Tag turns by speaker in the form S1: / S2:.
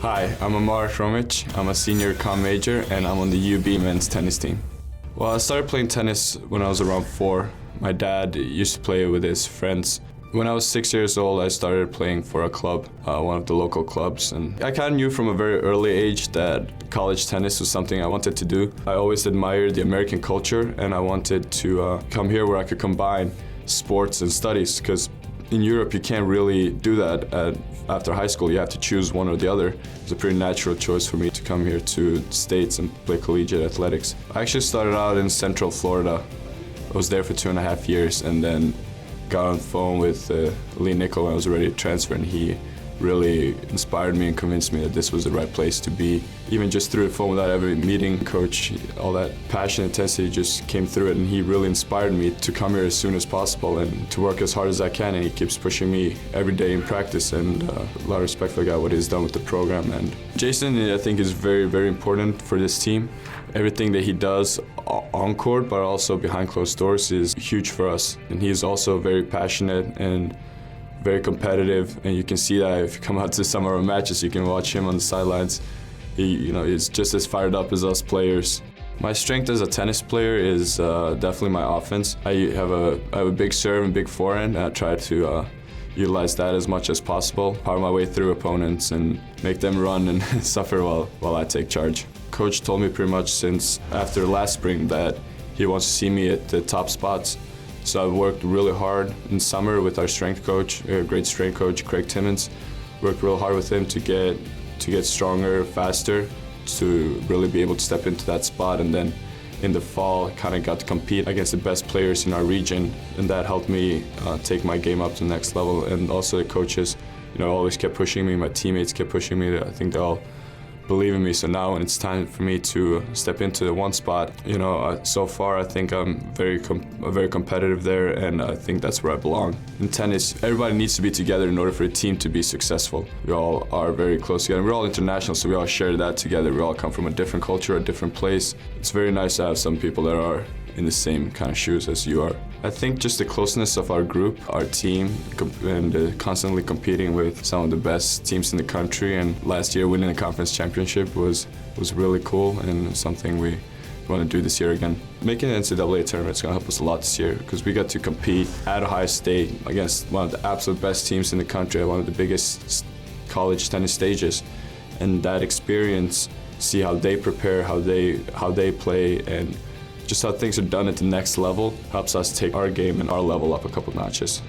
S1: Hi, I'm Amar Hromic. I'm a senior comm major and I'm on the UB men's tennis team. Well, I started playing tennis when I was around 4. My dad used to play with his friends. When I was 6 years old, I started playing for a club, one of the local clubs. And I kind of knew from a very early age that college tennis was something I wanted to do. I always admired the American culture and I wanted to come here where I could combine sports and studies, because in Europe, you can't really do that after high school. You have to choose one or the other. It's a pretty natural choice for me to come here to the States and play collegiate athletics. I actually started out in Central Florida. I was there for 2.5 years and then got on the phone with Lee Nicol when I was ready to transfer, and he really inspired me and convinced me that this was the right place to be. Even just through the phone without ever meeting coach, all that passion and intensity just came through it, and he really inspired me to come here as soon as possible and to work as hard as I can, and he keeps pushing me every day in practice, and a lot of respect for the guy, what he's done with the program. And Jason, I think, is very, very important for this team. Everything that he does on court, but also behind closed doors, is huge for us. And he's also very passionate and very competitive, and you can see that if you come out to some of our matches. You can watch him on the sidelines. He's just as fired up as us players. My strength as a tennis player is definitely my offense. I have a big serve and big forehand, and I try to utilize that as much as possible, power my way through opponents and make them run and suffer while I take charge. Coach told me pretty much since after last spring that he wants to see me at the top spots. So I've worked really hard in summer with our strength coach, a great strength coach, Craig Timmons. Worked real hard with him to get stronger, faster, to really be able to step into that spot. And then in the fall, kind of got to compete against the best players in our region, and that helped me take my game up to the next level. And also the coaches, always kept pushing me. My teammates kept pushing me. I think they all believe in me. So now when it's time for me to step into the one spot, so far I think I'm very competitive there, and I think that's where I belong. In tennis, everybody needs to be together in order for a team to be successful. We all are very close together. We're all international, so we all share that together. We all come from a different culture, a different place. It's very nice to have some people that are in the same kind of shoes as you are. I think just the closeness of our group, our team, and constantly competing with some of the best teams in the country, and last year winning the conference championship was really cool, and something we want to do this year again. Making the NCAA tournament is going to help us a lot this year, because we got to compete at Ohio State against one of the absolute best teams in the country, at one of the biggest college tennis stages, and that experience, see how they prepare, how they play, and just how things are done at the next level, helps us take our game and our level up a couple notches.